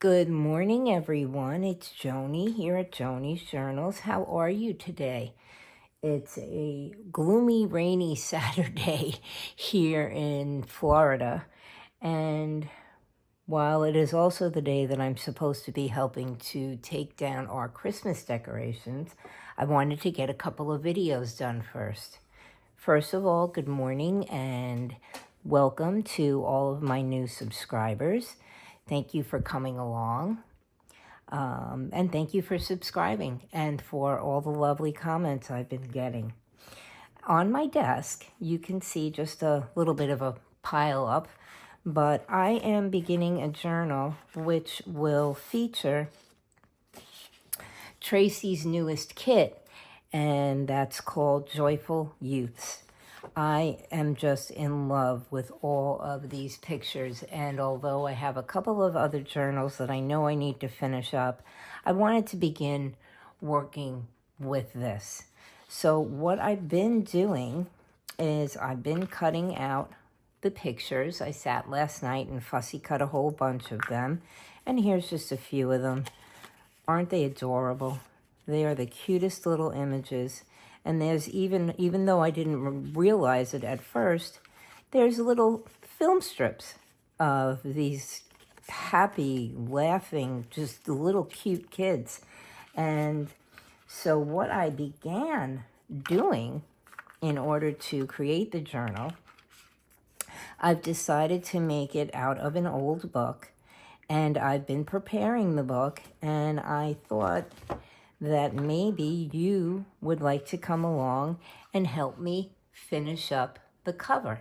Good morning, everyone. It's Joni here at Joni's Journals. How are you today? It's a gloomy, rainy Saturday here in Florida. And while it is also the day that I'm supposed to be helping to take down our Christmas decorations, I wanted to get a couple of videos done first. First of all, good morning and welcome to all of my new subscribers. Thank you for coming along. And thank you for subscribing and for all the lovely comments I've been getting. On my desk, you can see just a little bit of a pile up, but I am beginning a journal which will feature Tracy's newest kit, and that's called Joyful Youths. I am just in love with all of these pictures, and although I have a couple of other journals that I know I need to finish up, I wanted to begin working with this. So what I've been doing is I've been cutting out the pictures. I sat last night and fussy cut a whole bunch of them, and here's just a few of them. Aren't they adorable? They are the cutest little images. And there's even though I didn't realize it at first, there's little film strips of these happy, laughing, just little cute kids. And so what I began doing in order to create the journal, I've decided to make it out of an old book. And I've been preparing the book, and I thought that maybe you would like to come along and help me finish up the cover.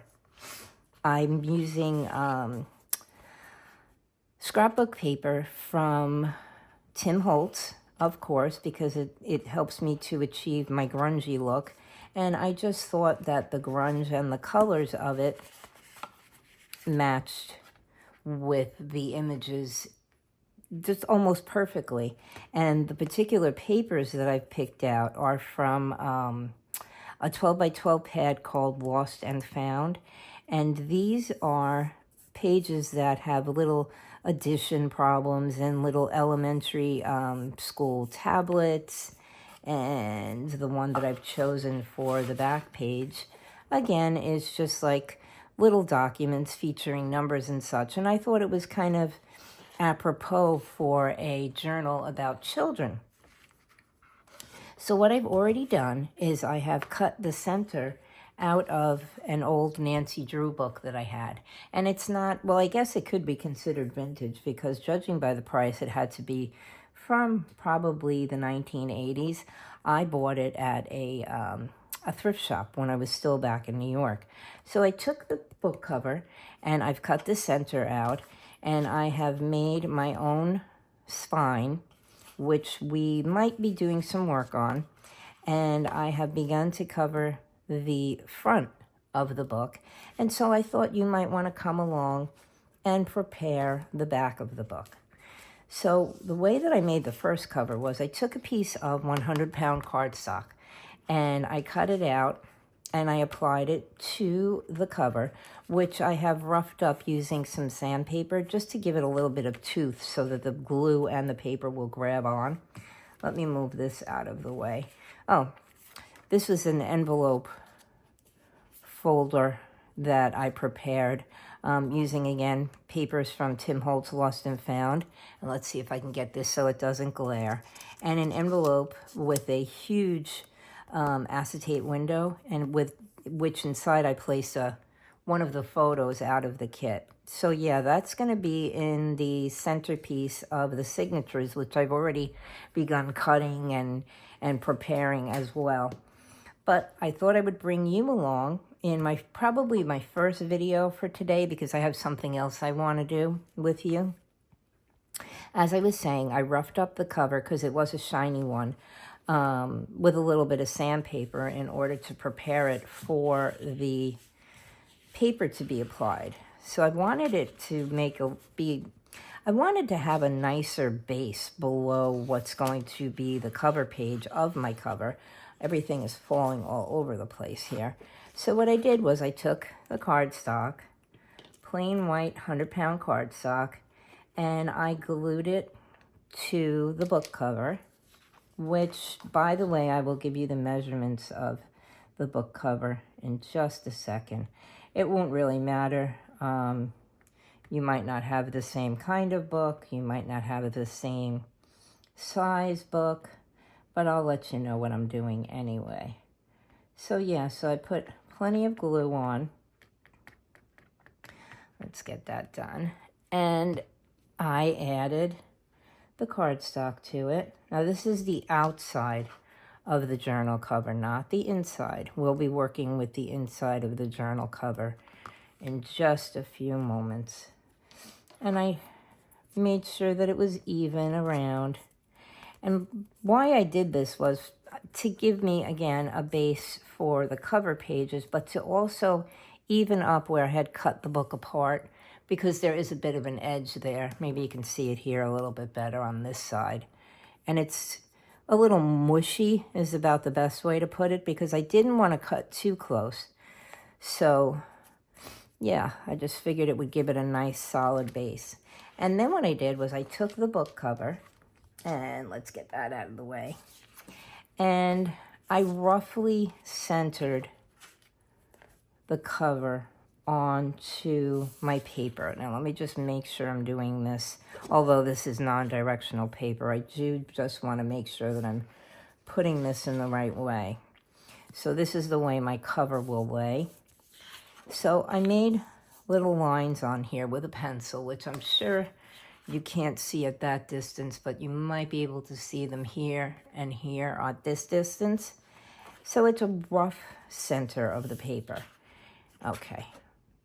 I'm using scrapbook paper from Tim Holtz, of course, because it helps me to achieve my grungy look. And I just thought that the grunge and the colors of it matched with the images just almost perfectly. And the particular papers that I've picked out are from a 12 by 12 pad called Lost and Found. And these are pages that have little addition problems and little elementary school tablets. And the one that I've chosen for the back page, again, is just like little documents featuring numbers and such. And I thought it was kind of apropos for a journal about children. So what I've already done is I have cut the center out of an old Nancy Drew book that I had. And it's not, well, I guess it could be considered vintage because judging by the price, it had to be from probably the 1980s. I bought it at a thrift shop when I was still back in New York. So I took the book cover and I've cut the center out, and I have made my own spine, which we might be doing some work on. And I have begun to cover the front of the book. And so I thought you might want to come along and prepare the back of the book. So the way that I made the first cover was I took a piece of 100-pound cardstock and I cut it out and I applied it to the cover, which I have roughed up using some sandpaper just to give it a little bit of tooth so that the glue and the paper will grab on. Let me move this out of the way. Oh, this was an envelope folder that I prepared using, again, papers from Tim Holtz Lost and Found. And let's see if I can get this so it doesn't glare. And an envelope with a huge acetate window, and with which inside I placed one of the photos out of the kit. So yeah, that's going to be in the centerpiece of the signatures, which I've already begun cutting and preparing as well. But I thought I would bring you along in probably my first video for today, because I have something else I want to do with you. As I was saying, I roughed up the cover because it was a shiny one, with a little bit of sandpaper in order to prepare it for the paper to be applied. So I wanted it to I wanted to have a nicer base below what's going to be the cover page of my cover. Everything is falling all over the place here. So what I did was I took the cardstock, plain white 100-pound cardstock, and I glued it to the book cover, which, by the way, I will give you the measurements of the book cover in just a second. It won't really matter. You might not have the same kind of book. You might not have the same size book, but I'll let you know what I'm doing anyway. So yeah, so I put plenty of glue on. Let's get that done. And I added the cardstock to it. Now this is the outside of the journal cover, not the inside. We'll be working with the inside of the journal cover in just a few moments. And I made sure that it was even around. And why I did this was to give me, again, a base for the cover pages, but to also even up where I had cut the book apart, because there is a bit of an edge there. Maybe you can see it here a little bit better on this side. And it's a little mushy is about the best way to put it, because I didn't want to cut too close. So yeah, I just figured it would give it a nice solid base. And then what I did was I took the book cover, and let's get that out of the way, and I roughly centered the cover onto my paper. Now let me just make sure I'm doing this. Although this is non-directional paper, I do just want to make sure that I'm putting this in the right way. So this is the way my cover will lay. So I made little lines on here with a pencil, which I'm sure you can't see at that distance, but you might be able to see them here and here at this distance. So it's a rough center of the paper. Okay,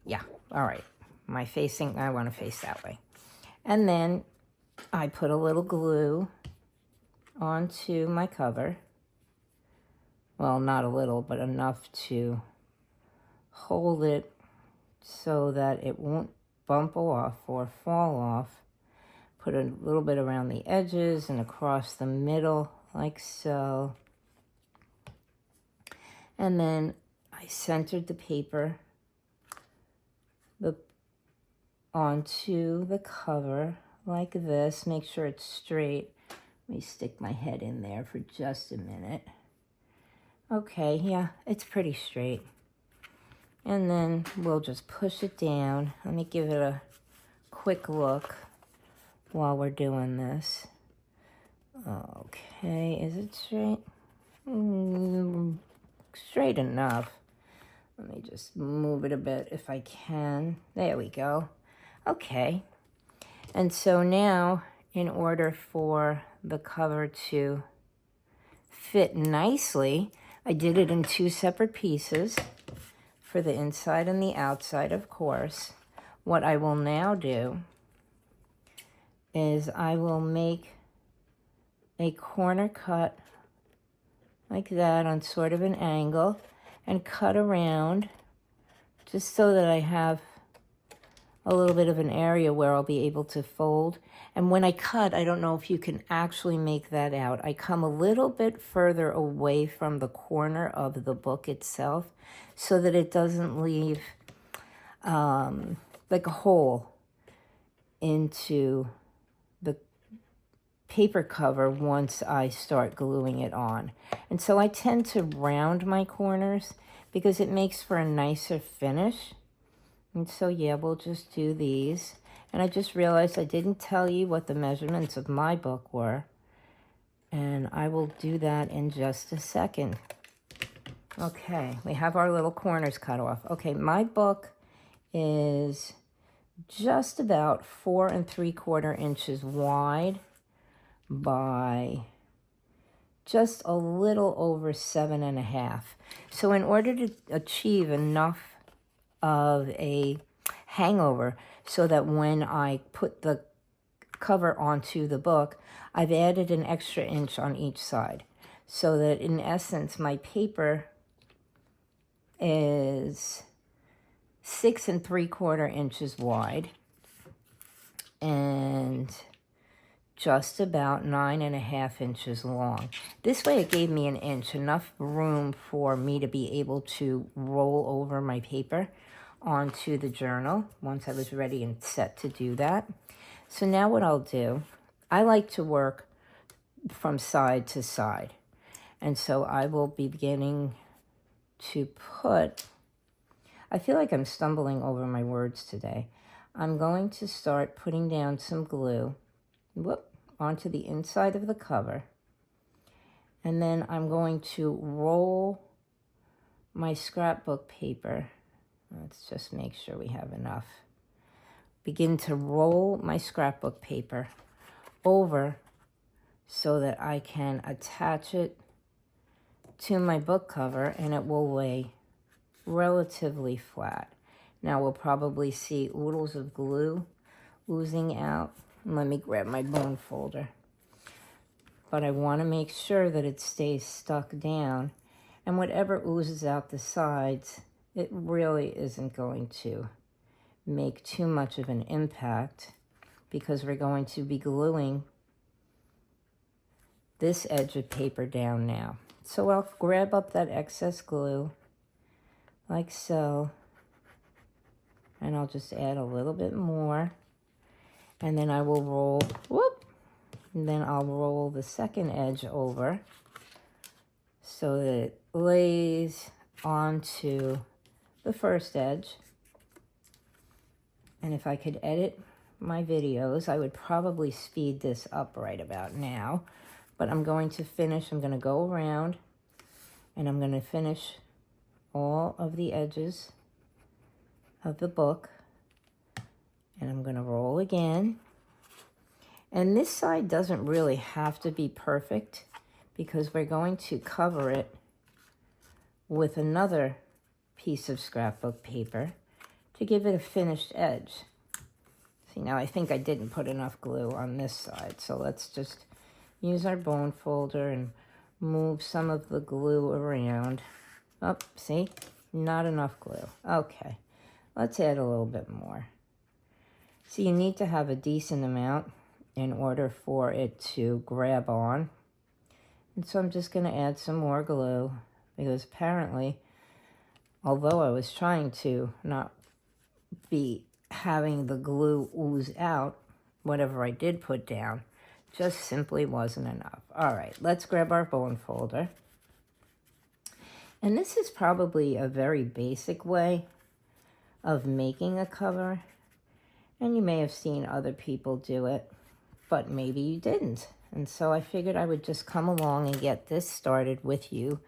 yeah, all right. I want to face that way. And then I put a little glue onto my cover. Well, not a little, but enough to hold it so that it won't bump off or fall off. Put a little bit around the edges and across the middle, like so. And then I centered the paper onto the cover like this. Make sure it's straight. Let me stick my head in there for just a minute. Okay, yeah, it's pretty straight. And then we'll just push it down. Let me give it a quick look while we're doing this. Okay, is it straight? Straight enough. Let me just move it a bit if I can. There we go. Okay. And so now, in order for the cover to fit nicely, I did it in two separate pieces for the inside and the outside, of course. What I will now do is I will make a corner cut like that on sort of an angle and cut around just so that I have a little bit of an area where I'll be able to fold. And when I cut, I don't know if you can actually make that out. I come a little bit further away from the corner of the book itself so that it doesn't leave like a hole into the paper cover once I start gluing it on. And so I tend to round my corners because it makes for a nicer finish. And so yeah, we'll just do these. And I just realized I didn't tell you what the measurements of my book were. And I will do that in just a second. Okay, we have our little corners cut off. Okay, my book is just about 4 3/4 inches wide by just a little over 7.5. So in order to achieve enough of a hangover so that when I put the cover onto the book, I've added an extra inch on each side, so that in essence my paper is 6 3/4 inches wide and just about 9.5 inches long. This way it gave me an inch, enough room for me to be able to roll over my paper onto the journal once I was ready and set to do that. So now what I'll do, I like to work from side to side. And so I will be beginning to put, I feel like I'm stumbling over my words today. I'm going to start putting down some glue, onto the inside of the cover. And then I'm going to roll my scrapbook paper. Let's just make sure we have enough. Begin to roll my scrapbook paper over so that I can attach it to my book cover and it will lay relatively flat. Now we'll probably see oodles of glue oozing out. Let me grab my bone folder. But I want to make sure that it stays stuck down, and whatever oozes out the sides, it really isn't going to make too much of an impact because we're going to be gluing this edge of paper down now. So I'll grab up that excess glue like so, and I'll just add a little bit more, and then I will roll, and then I'll roll the second edge over so that it lays onto the first edge. And if I could edit my videos, I would probably speed this up right about now. But I'm going to finish, I'm going to go around and I'm going to finish all of the edges of the book. And I'm going to roll again. And this side doesn't really have to be perfect because we're going to cover it with another piece of scrapbook paper to give it a finished edge. See, now I think I didn't put enough glue on this side, so let's just use our bone folder and move some of the glue around. Oh, see? Not enough glue. Okay, let's add a little bit more. So you need to have a decent amount in order for it to grab on. And so I'm just going to add some more glue because apparently, although I was trying to not be having the glue ooze out, whatever I did put down just simply wasn't enough. All right, let's grab our bone folder. And this is probably a very basic way of making a cover. And you may have seen other people do it, but maybe you didn't. And so I figured I would just come along and get this started with you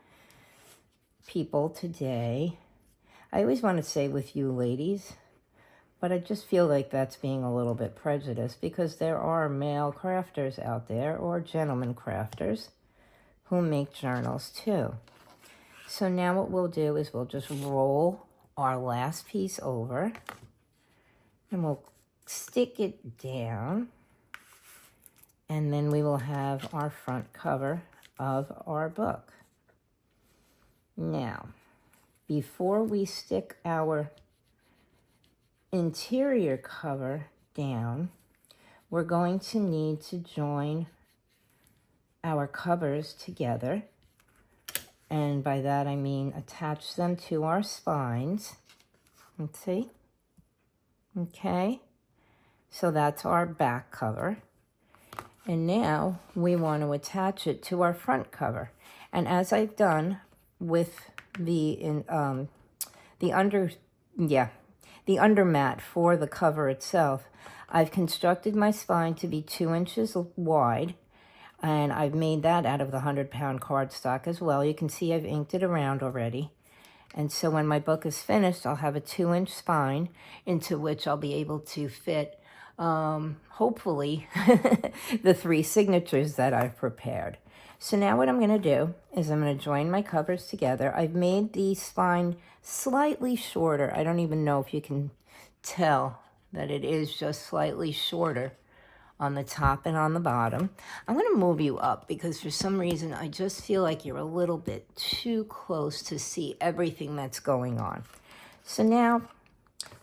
people today. I always want to say with you ladies, but I just feel like that's being a little bit prejudiced because there are male crafters out there or gentlemen crafters who make journals too. So now what we'll do is we'll just roll our last piece over and we'll stick it down, and then we will have our front cover of our book. Now, before we stick our interior cover down, we're going to need to join our covers together, and by that I mean attach them to our spines. Let's see. Okay. So that's our back cover. And now we want to attach it to our front cover. And as I've done with the undermat for the cover itself, I've constructed my spine to be 2 inches wide, and I've made that out of the 100-pound cardstock as well. You can see I've inked it around already. And so when my book is finished, I'll have a 2-inch spine into which I'll be able to fit hopefully the 3 signatures that I've prepared. So now what I'm going to do is I'm going to join my covers together. I've made the spine slightly shorter. I don't even know if you can tell that it is just slightly shorter on the top and on the bottom. I'm going to move you up because for some reason I just feel like you're a little bit too close to see everything that's going on. So now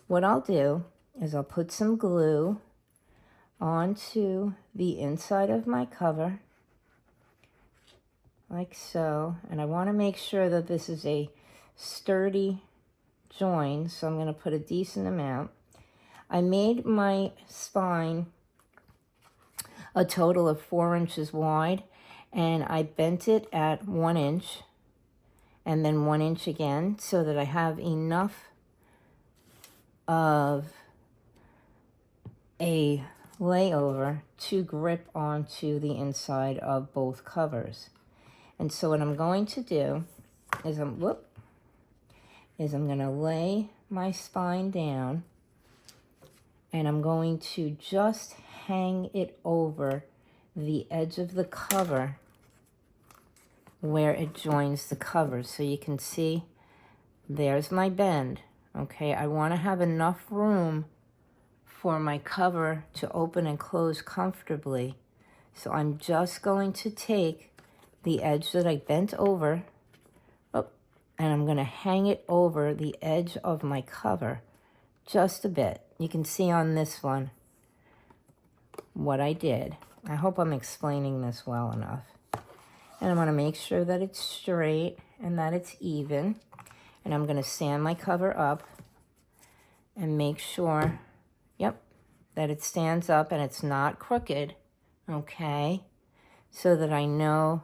what I'll do is I'll put some glue onto the inside of my cover, like so. And I want to make sure that this is a sturdy join, so I'm going to put a decent amount. I made my spine a total of 4 inches wide, and I bent it at 1 inch and then 1 inch again so that I have enough of a layover to grip onto the inside of both covers. And so what I'm going to do is I'm going to lay my spine down, and I'm going to just hang it over the edge of the cover where it joins the cover. So you can see there's my bend. Okay, I want to have enough room for my cover to open and close comfortably. So I'm just going to take the edge that I bent over, and I'm going to hang it over the edge of my cover just a bit. You can see on this one what I did. I hope I'm explaining this well enough. And I want to make sure that it's straight and that it's even. And I'm going to stand my cover up and make sure, that it stands up and it's not crooked, okay? So that I know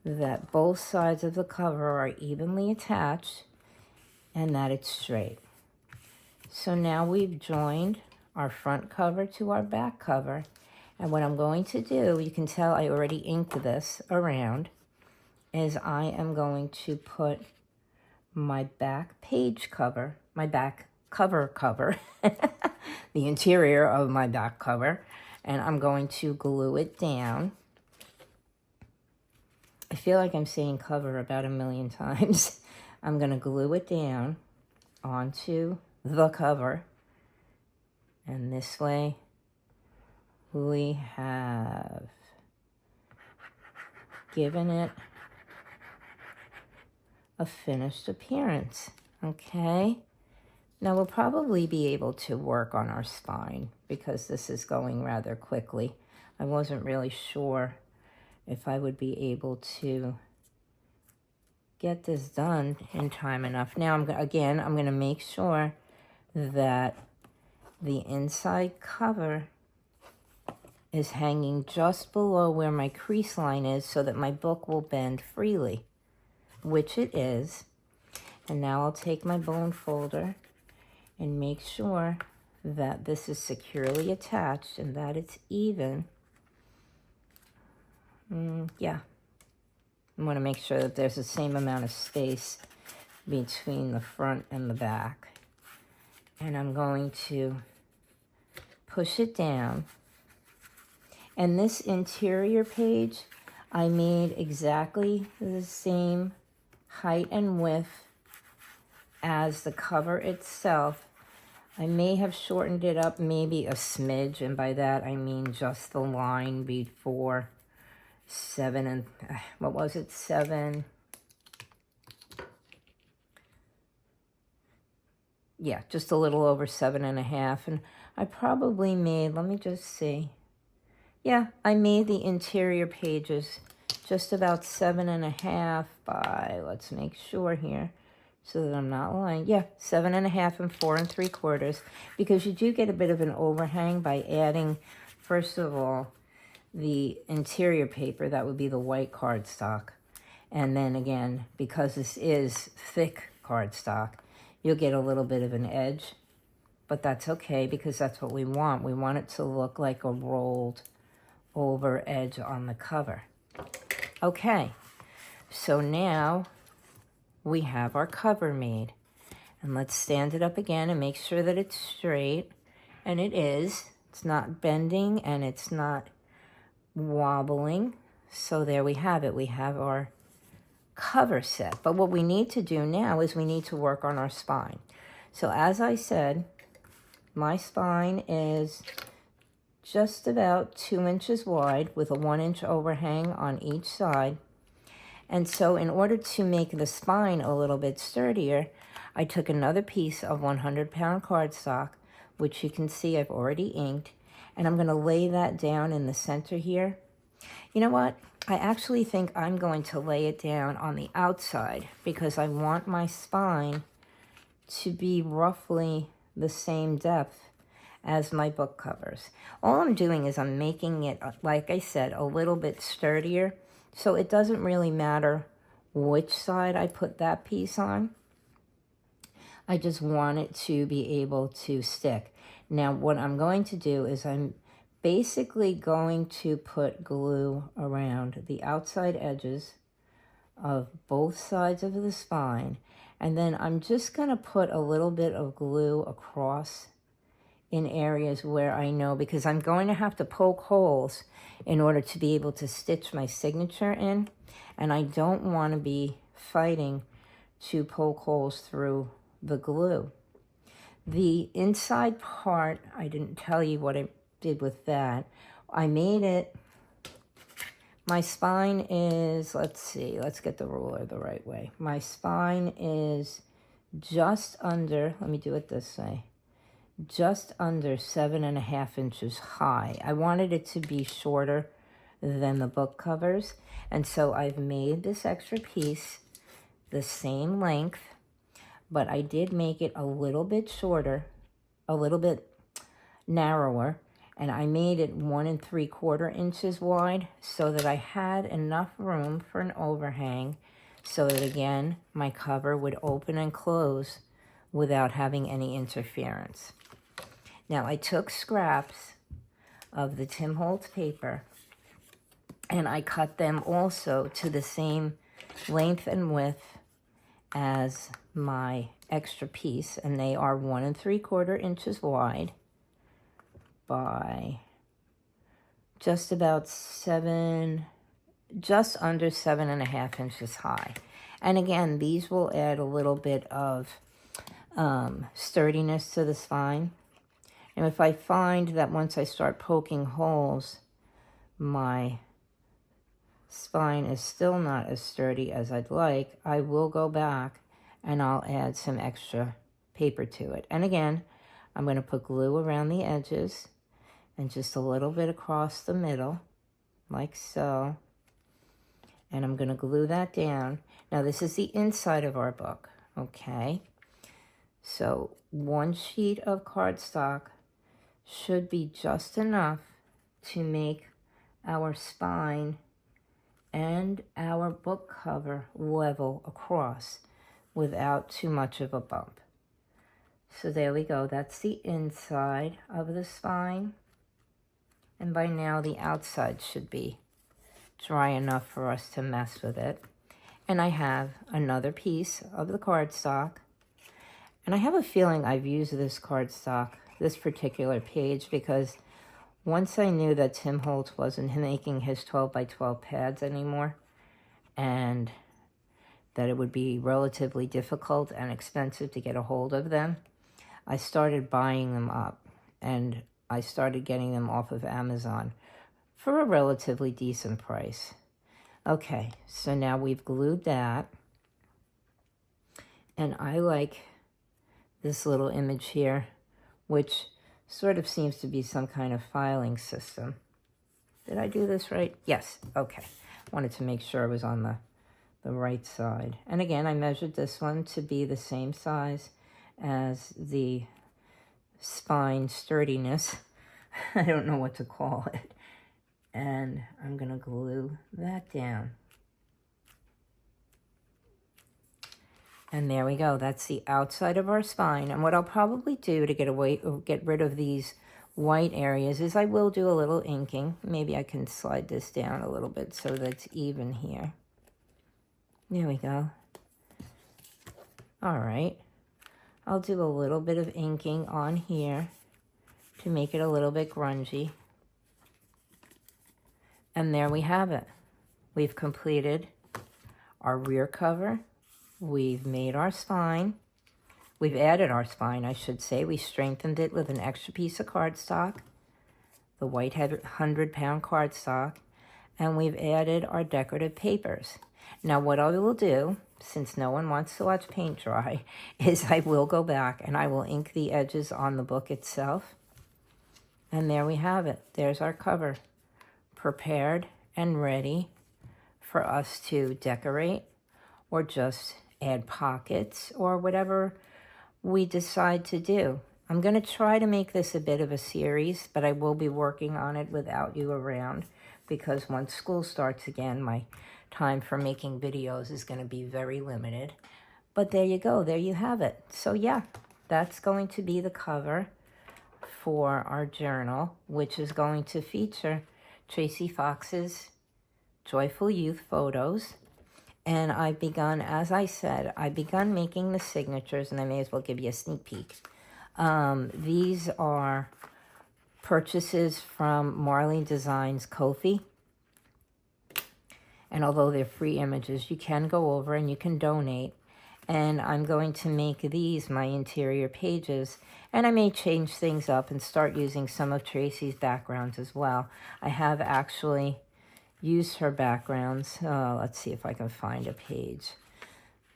that both sides of the cover are evenly attached and that it's straight. So now we've joined our front cover to our back cover. And what I'm going to do, you can tell I already inked this around, is I am going to put my back page cover, my back cover, the interior of my back cover, and I'm going to glue it down. I feel like I'm saying cover about 1,000,000 times. I'm going to glue it down onto the cover, and this way we have given it a finished appearance, okay? Now we'll probably be able to work on our spine because this is going rather quickly. I wasn't really sure if I would be able to get this done in time enough. Now I'm going to make sure that the inside cover is hanging just below where my crease line is so that my book will bend freely, which it is. And now I'll take my bone folder and make sure that this is securely attached and that it's even. Yeah. I want to make sure that there's the same amount of space between the front and the back. And I'm going to push it down. And this interior page, I made exactly the same height and width as the cover itself. I may have shortened it up maybe a smidge, and by that I mean just the line before 7 and, what was it, 7? Yeah, just a little over 7.5. And I probably made, let me just see. Yeah, I made the interior pages just about 7.5 by, let's make sure here, so that I'm not lying. Yeah, 7.5 and 4 3/4, because you do get a bit of an overhang by adding, first of all, the interior paper. That would be the white cardstock. And then again, because this is thick cardstock, you'll get a little bit of an edge, but that's okay because that's what we want. We want it to look like a rolled over edge on the cover. Okay, so now we have our cover made. And let's stand it up again and make sure that it's straight. And it is. It's not bending and it's not wobbling. So there we have it. We have our cover set. But what we need to do now is we need to work on our spine. So as I said, my spine is just about 2 inches wide with a 1 inch overhang on each side. And so in order to make the spine a little bit sturdier, I took another piece of 100-pound cardstock, which you can see I've already inked, and I'm going to lay that down in the center here. You know what? I actually think I'm going to lay it down on the outside because I want my spine to be roughly the same depth as my book covers. All I'm doing is I'm making it, like I said, a little bit sturdier, so it doesn't really matter which side I put that piece on. I just want it to be able to stick. Now, what I'm going to do is I'm basically going to put glue around the outside edges of both sides of the spine, and then I'm just going to put a little bit of glue across in areas where I know, because I'm going to have to poke holes in order to be able to stitch my signature in, and I don't want to be fighting to poke holes through the glue. The inside part, I didn't tell you what I did with that. I made it, my spine is, let's see, let's get the ruler the right way. My spine is just under, let me do it this way, just under 7.5 inches high. I wanted it to be shorter than the book covers, and so I've made this extra piece the same length, but I did make it a little bit shorter, a little bit narrower, and I made it 1 3/4 inches wide so that I had enough room for an overhang, so that again my cover would open and close without having any interference. Now I took scraps of the Tim Holtz paper and I cut them also to the same length and width as my extra piece, and they are 1 3/4 inches wide by just about just under 7.5 inches high. And again, these will add a little bit of sturdiness to the spine. And if I find that once I start poking holes, my spine is still not as sturdy as I'd like, I will go back and I'll add some extra paper to it. And again, I'm going to put glue around the edges and just a little bit across the middle, like so. And I'm going to glue that down. Now this is the inside of our book, okay? So 1 sheet of cardstock should be just enough to make our spine and our book cover level across without too much of a bump. So there we go. That's the inside of the spine. And by now the outside should be dry enough for us to mess with it. And I have another piece of the cardstock. And I have a feeling I've used this cardstock, this particular page, because once I knew that Tim Holtz wasn't making his 12 by 12 pads anymore, and that it would be relatively difficult and expensive to get a hold of them, I started buying them up, and I started getting them off of Amazon for a relatively decent price. Okay, so now we've glued that, and I like this little image here, which sort of seems to be some kind of filing system. Did I do this right? Yes, okay. Wanted to make sure I was on the right side. And again, I measured this one to be the same size as the spine sturdiness. I don't know what to call it. And I'm going to glue that down. And there we go. That's the outside of our spine. And what I'll probably do to get rid of these white areas is I will do a little inking. Maybe I can slide this down a little bit so that it's even here. There we go. All right. I'll do a little bit of inking on here to make it a little bit grungy. And there we have it. We've completed our rear cover. We've made our spine. We've added our spine, I should say. We strengthened it with an extra piece of cardstock, the white 100-pound cardstock, and we've added our decorative papers. Now what I will do, since no one wants to watch paint dry, is I will go back and I will ink the edges on the book itself. And there we have it. There's our cover, prepared and ready for us to decorate or just add pockets or whatever we decide to do. I'm going to try to make this a bit of a series, but I will be working on it without you around, because once school starts again, my time for making videos is going to be very limited. But there you go. There you have it. So yeah, that's going to be the cover for our journal, which is going to feature Tracy Fox's Joyful Youth photos. And I've begun, as I said, I've begun making the signatures, and I may as well give you a sneak peek. These are purchases from Marlene Designs KoFi. And although they're free images, you can go over and you can donate. And I'm going to make these my interior pages. And I may change things up and start using some of Tracy's backgrounds as well. I have actually used her backgrounds. Let's see if I can find a page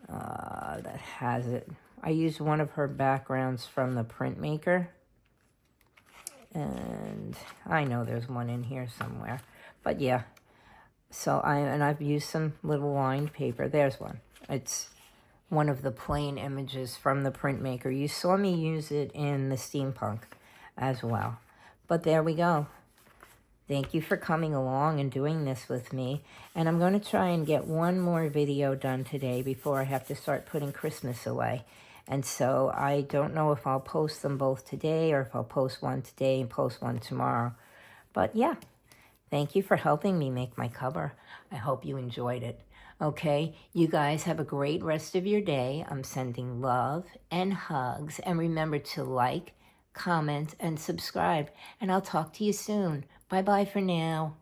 that has it. I used one of her backgrounds from the printmaker. And I know there's one in here somewhere. But yeah. So I've used some little lined paper. There's one. It's one of the plain images from the printmaker. You saw me use it in the steampunk as well. But there we go. Thank you for coming along and doing this with me. And I'm going to try and get one more video done today before I have to start putting Christmas away. And so I don't know if I'll post them both today or if I'll post one today and post one tomorrow. But yeah, thank you for helping me make my cover. I hope you enjoyed it. Okay, you guys have a great rest of your day. I'm sending love and hugs. And remember to like, comment, and subscribe. And I'll talk to you soon. Bye-bye for now.